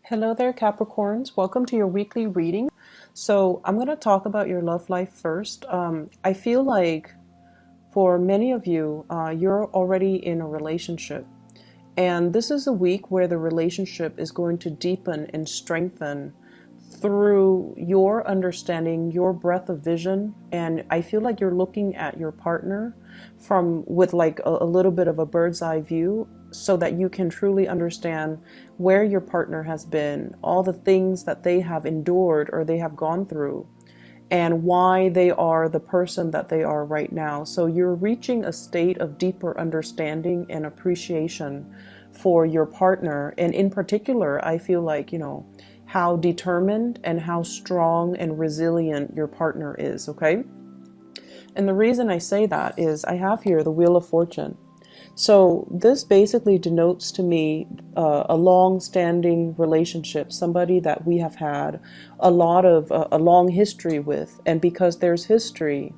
Hello there, Capricorns. Welcome to your weekly reading. So, I'm going to talk about your love life first. I feel like for many of you, you're already in a relationship. And this is a week where the relationship is going to deepen and strengthen through your understanding, your breadth of vision. And I feel like you're looking at your partner from with like a little bit of a bird's eye view so that you can truly understand where your partner has been, all the things that they have endured or they have gone through, and why they are the person that they are right now. So you're reaching a state of deeper understanding and appreciation for your partner. And in particular, I feel like, how determined and how strong and resilient your partner is, okay? And the reason I say that is I have here the Wheel of Fortune. So this basically denotes to me a long-standing relationship, somebody that we have had a long history with. And because there's history,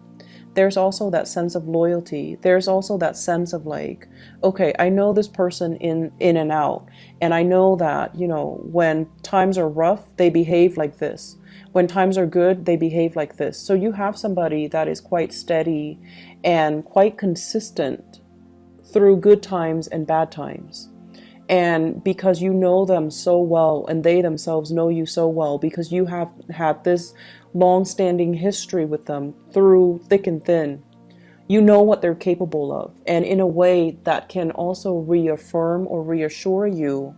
there's also that sense of loyalty. There's also that sense of like, okay, I know this person in and out, and I know that, when times are rough, they behave like this. When times are good, they behave like this. So you have somebody that is quite steady and quite consistent through good times and bad times. And because you know them so well and they themselves know you so well, because you have had this long-standing history with them through thick and thin, you know what they're capable of. And in a way that can also reaffirm or reassure you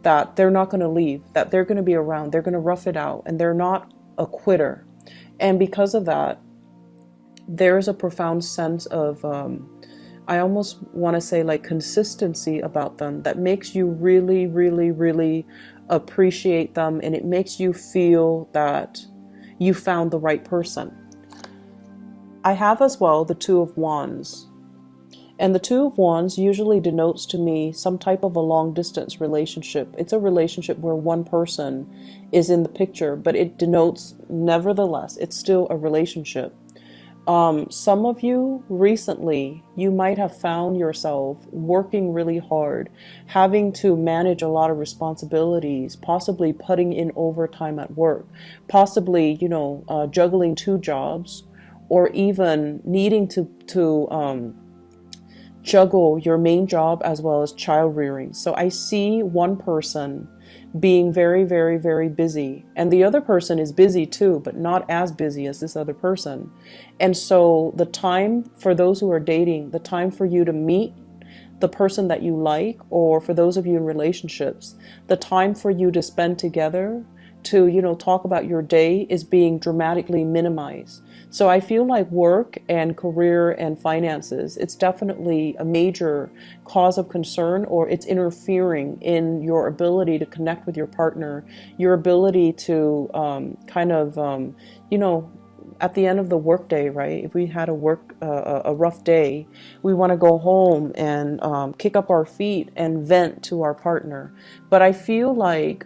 that they're not going to leave, that they're going to be around, they're going to rough it out, and they're not a quitter. And because of that, there's a profound sense of I almost want to say like consistency about them that makes you really, really, really appreciate them, and it makes you feel that you found the right person. I have as well the Two of Wands. And the Two of Wands usually denotes to me some type of a long distance relationship. It's a relationship where one person is in the picture, but it denotes, nevertheless, it's still a relationship. Some of you recently, you might have found yourself working really hard, having to manage a lot of responsibilities, possibly putting in overtime at work, possibly, juggling two jobs, or even needing to juggle your main job as well as child rearing. So I see one person being very, very, very busy, and the other person is busy too, but not as busy as this other person. And so the time for those who are dating, the time for you to meet the person that you like, or for those of you in relationships, the time for you to spend together to, talk about your day is being dramatically minimized. So I feel like work and career and finances, it's definitely a major cause of concern, or it's interfering in your ability to connect with your partner, your ability to at the end of the workday, right? If we had a rough day, we want to go home and kick up our feet and vent to our partner. But I feel like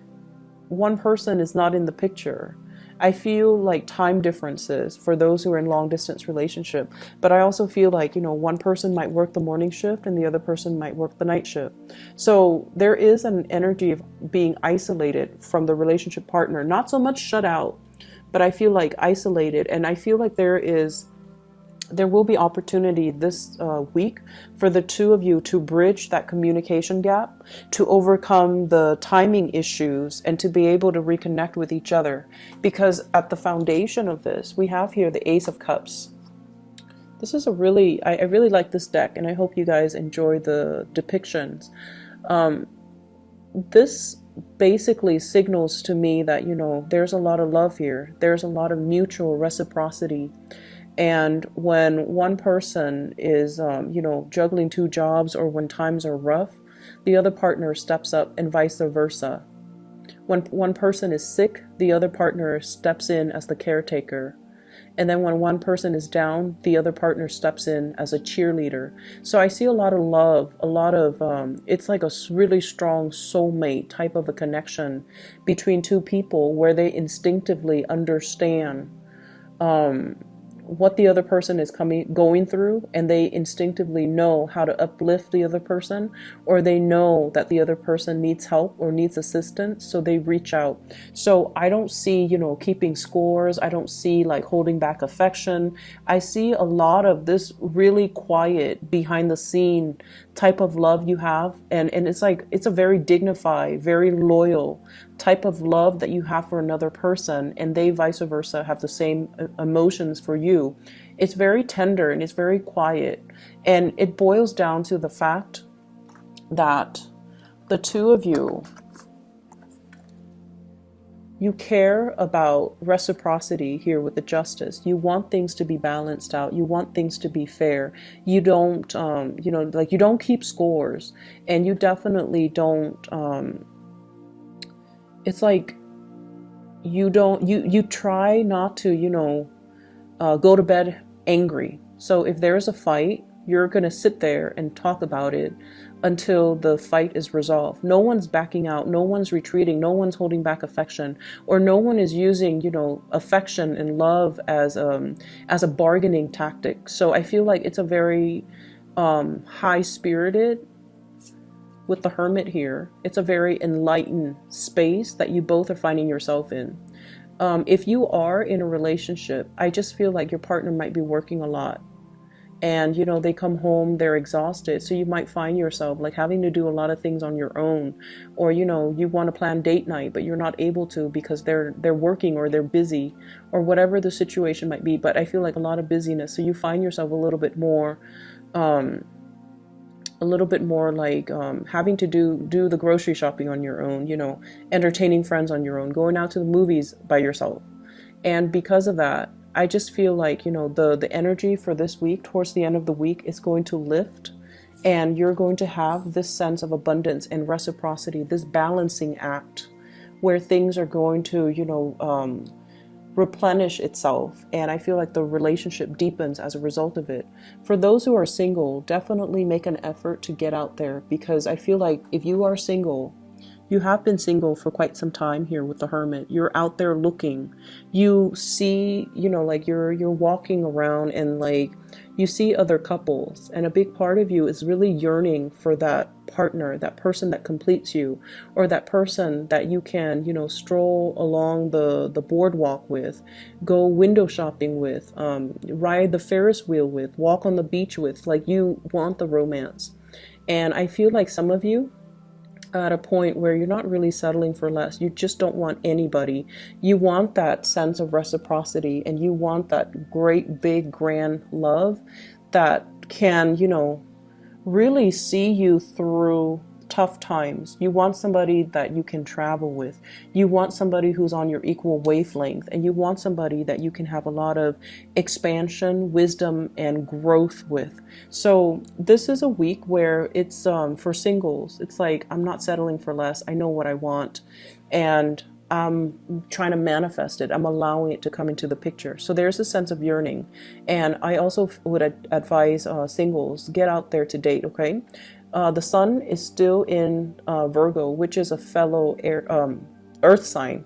one person is not in the picture. I feel like time differences for those who are in long distance relationship, but I also feel like, one person might work the morning shift and the other person might work the night shift. So there is an energy of being isolated from the relationship partner, not so much shut out, but I feel like isolated. And I feel like there will be opportunity this week for the two of you to bridge that communication gap, to overcome the timing issues, and to be able to reconnect with each other. Because at the foundation of this, we have here the Ace of Cups. This is I really like this deck, and I hope you guys enjoy the depictions. This basically signals to me that, there's a lot of love here. There's a lot of mutual reciprocity. And when one person is, juggling two jobs, or when times are rough, the other partner steps up, and vice versa. When one person is sick, the other partner steps in as the caretaker. And then when one person is down, the other partner steps in as a cheerleader. So I see a lot of love, a lot of, it's like a really strong soulmate type of a connection between two people where they instinctively understand what the other person is going through, and they instinctively know how to uplift the other person, or they know that the other person needs help or needs assistance, so they reach out. So I don't see, keeping scores. I don't see like holding back affection. I see a lot of this really quiet behind the scene type of love you have, and it's like it's a very dignified, very loyal type of love that you have for another person, and they vice versa have the same emotions for you. It's very tender and it's very quiet, and it boils down to the fact that the two of you care about reciprocity here with the justice. You want things to be balanced out. You want things to be fair. You don't, like you don't keep scores, and you definitely don't. It's like you don't. You try not to, go to bed angry. So if there's a fight, you're gonna sit there and talk about it until the fight is resolved. No one's backing out, no one's retreating, no one's holding back affection, or no one is using, affection and love as a bargaining tactic. So I feel like it's a very high spirited with the Hermit here. It's a very enlightened space that you both are finding yourself in. If you are in a relationship, I just feel like your partner might be working a lot, and they come home, they're exhausted, so you might find yourself like having to do a lot of things on your own, or you want to plan date night but you're not able to because they're working or they're busy, or whatever the situation might be. But I feel like a lot of busyness, so you find yourself a little bit more like having to do the grocery shopping on your own, entertaining friends on your own, going out to the movies by yourself. And because of that, I just feel like, the energy for this week, towards the end of the week, is going to lift, and you're going to have this sense of abundance and reciprocity, this balancing act where things are going to, replenish itself. And I feel like the relationship deepens as a result of it. For those who are single, definitely make an effort to get out there, because I feel like if you are single, you have been single for quite some time here with the Hermit. You're out there looking. You see, like you're walking around, and like you see other couples, and a big part of you is really yearning for that partner, that person that completes you, or that person that you can, stroll along the boardwalk with, go window shopping with, ride the Ferris wheel with, walk on the beach with. Like, you want the romance. And I feel like some of you at a point where you're not really settling for less. You just don't want anybody. You want that sense of reciprocity, and you want that great, big, grand love that can, really see you through tough times. You want somebody that you can travel with. You want somebody who's on your equal wavelength, and you want somebody that you can have a lot of expansion, wisdom, and growth with. So this is a week where it's for singles. It's like, I'm not settling for less. I know what I want, and I'm trying to manifest it. I'm allowing it to come into the picture. So there's a sense of yearning. And I also would advise singles, get out there to date, okay? The sun is still in Virgo, which is a fellow earth sign.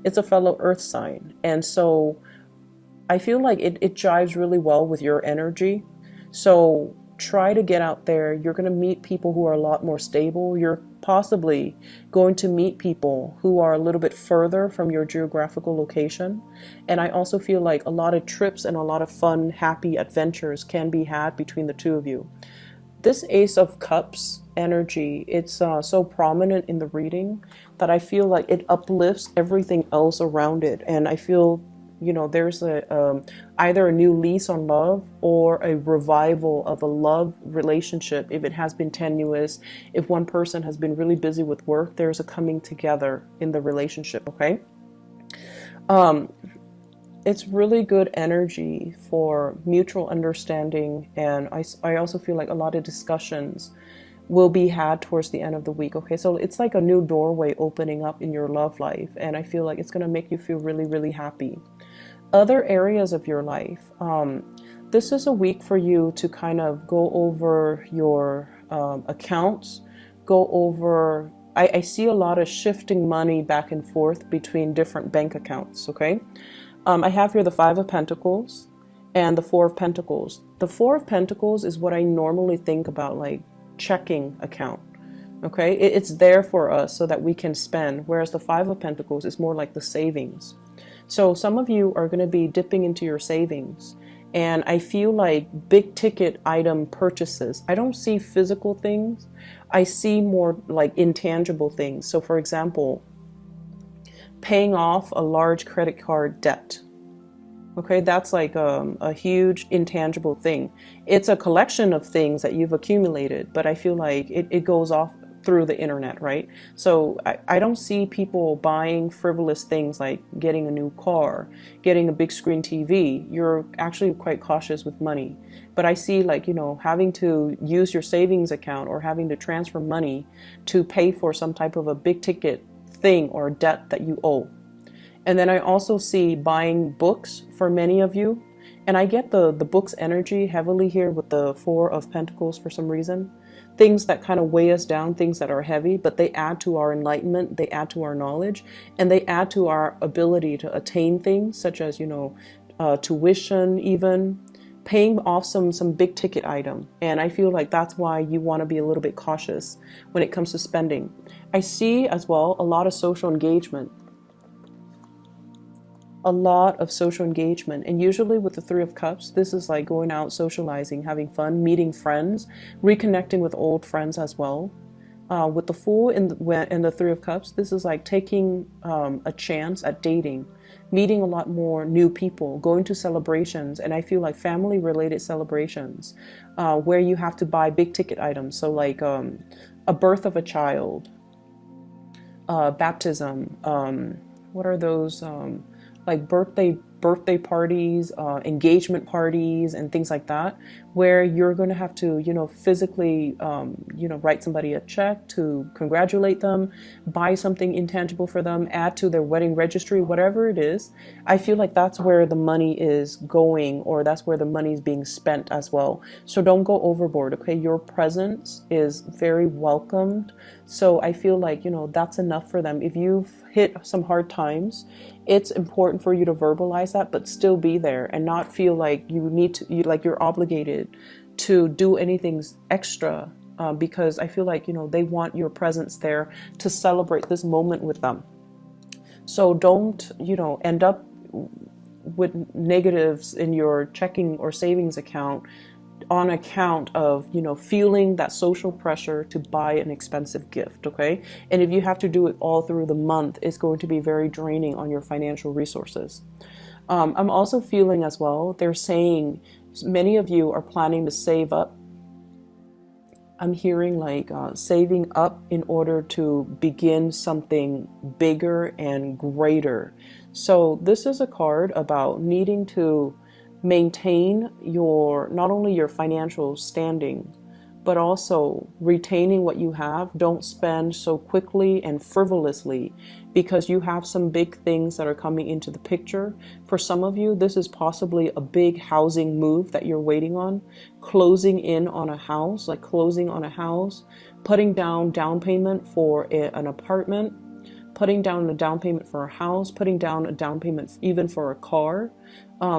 It's a fellow earth sign. And so I feel like it jives really well with your energy. So try to get out there. You're going to meet people who are a lot more stable. You're possibly going to meet people who are a little bit further from your geographical location. And I also feel like a lot of trips and a lot of fun, happy adventures can be had between the two of you. This Ace of Cups energy, it's so prominent in the reading that I feel like it uplifts everything else around it. And I feel, there's either a new lease on love, or a revival of a love relationship. If it has been tenuous, if one person has been really busy with work, there's a coming together in the relationship, okay? It's really good energy for mutual understanding, and I also feel like a lot of discussions will be had towards the end of the week, okay? So it's like a new doorway opening up in your love life, and I feel like it's going to make you feel really, really happy. Other areas of your life, this is a week for you to kind of go over your accounts, go over, I see a lot of shifting money back and forth between different bank accounts, okay? I have here the Five of Pentacles, and the Four of Pentacles. The Four of Pentacles is what I normally think about, like checking account. Okay, it's there for us so that we can spend, whereas the Five of Pentacles is more like the savings. So some of you are going to be dipping into your savings, and I feel like big ticket item purchases. I don't see physical things. I see more like intangible things. So for example, paying off a large credit card debt. Okay, that's like a huge intangible thing. It's a collection of things that you've accumulated, but I feel like it goes off through the internet, right? So I don't see people buying frivolous things like getting a new car, getting a big screen TV. You're actually quite cautious with money. But I see, like, you know, having to use your savings account or having to transfer money to pay for some type of a big ticket thing or debt that you owe. And then I also see buying books for many of you. And I get the books energy heavily here with the Four of Pentacles for some reason. Things that kind of weigh us down, things that are heavy, but they add to our enlightenment, they add to our knowledge, and they add to our ability to attain things such as, you know, tuition, even paying off some big ticket item. And I feel like that's why you want to be a little bit cautious when it comes to spending. I see as well a lot of social engagement. A lot of social engagement, and usually with the Three of Cups, this is like going out, socializing, having fun, meeting friends, reconnecting with old friends as well. With the Fool and the Three of Cups, this is like taking a chance at dating, meeting a lot more new people, going to celebrations, and I feel like family related celebrations where you have to buy big ticket items. So like a birth of a child, baptism, what are those? Like birthday parties, engagement parties, and things like that, where you're going to have to, you know, physically, you know, write somebody a check to congratulate them, buy something intangible for them, add to their wedding registry, whatever it is. I feel like that's where the money is going, or that's where the money is being spent as well. So don't go overboard, okay? Your presence is very welcomed. So I feel like, you know, that's enough for them. If you've hit some hard times, it's important for you to verbalize that, but still be there and not feel like you need to, like you're obligated to do anything extra, because I feel like, you know, they want your presence there to celebrate this moment with them. So don't, you know, end up with negatives in your checking or savings account on account of, you know, feeling that social pressure to buy an expensive gift, okay? And if you have to do it all through the month, it's going to be very draining on your financial resources. I'm also feeling as well, they're saying many of you are planning to save up. I'm hearing like saving up in order to begin something bigger and greater. So this is a card about needing to maintain your, not only your financial standing, but also retaining what you have. Don't spend so quickly and frivolously, because you have some big things that are coming into the picture. For some of you, this is possibly a big housing move that you're waiting on, closing in on a house, like closing on a house, putting down payment for an apartment, putting down a down payment for a house, putting down a down payment even for a car.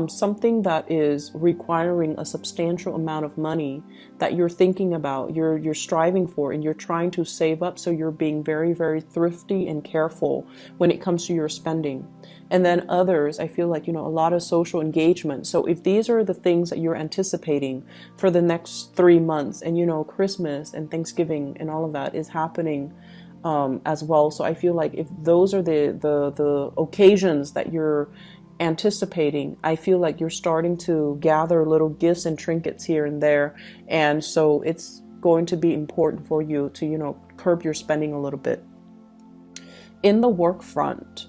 Something that is requiring a substantial amount of money that you're thinking about, you're striving for, and you're trying to save up. So you're being very, very thrifty and careful when it comes to your spending. And then others, I feel like, you know, a lot of social engagement. So if these are the things that you're anticipating for the next 3 months, and, you know, Christmas and Thanksgiving and all of that is happening as well. So I feel like if those are the occasions that you're anticipating, I feel like you're starting to gather little gifts and trinkets here and there. And so it's going to be important for you to, you know, curb your spending a little bit. In the work front,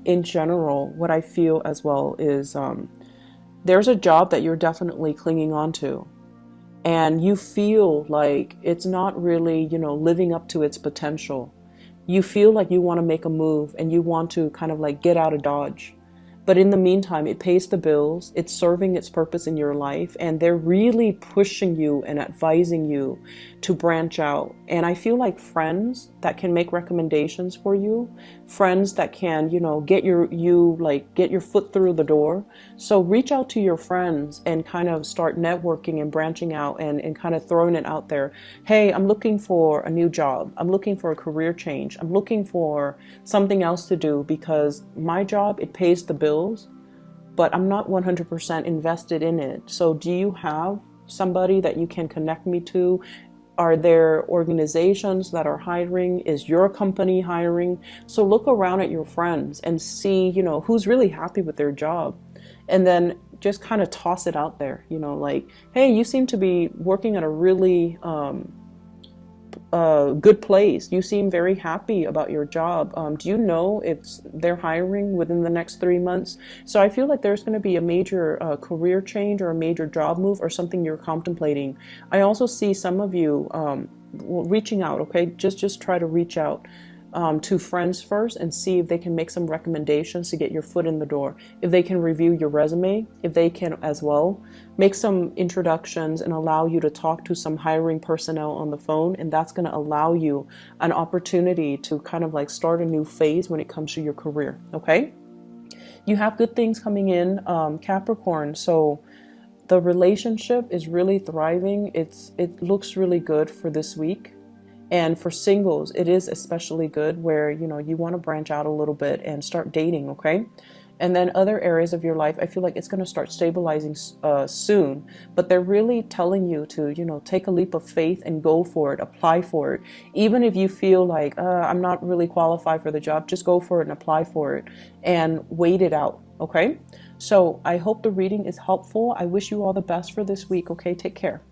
in general, what I feel as well is there's a job that you're definitely clinging on to, and you feel like it's not really, you know, living up to its potential. You feel like you want to make a move and you want to kind of like get out of Dodge. But in the meantime, it pays the bills, it's serving its purpose in your life, and they're really pushing you and advising you to branch out. And I feel like friends that can make recommendations for you, friends that can, you know, get your foot through the door. So reach out to your friends and kind of start networking and branching out and kind of throwing it out there. Hey, I'm looking for a new job. I'm looking for a career change. I'm looking for something else to do because my job, it pays the bills, but I'm not 100% invested in it. So do you have somebody that you can connect me to? Are there organizations that are hiring? Is your company hiring? So look around at your friends and see, you know, who's really happy with their job. And then just kind of toss it out there, you know, like, hey, you seem to be working at a really good place. You seem very happy about your job. Do you know if they're hiring within the next 3 months? So I feel like there's going to be a major career change or a major job move or something you're contemplating. I also see some of you reaching out. Okay, just try to reach out to friends first and see if they can make some recommendations to get your foot in the door. If they can review your resume, if they can as well make some introductions and allow you to talk to some hiring personnel on the phone, and that's going to allow you an opportunity to kind of like start a new phase when it comes to your career. Okay, you have good things coming in, Capricorn. So the relationship is really thriving. It looks really good for this week. And for singles, it is especially good where, you know, you want to branch out a little bit and start dating, okay? And then other areas of your life, I feel like it's going to start stabilizing soon. But they're really telling you to, you know, take a leap of faith and go for it, apply for it. Even if you feel like, I'm not really qualified for the job, just go for it and apply for it and wait it out, okay? So I hope the reading is helpful. I wish you all the best for this week, okay? Take care.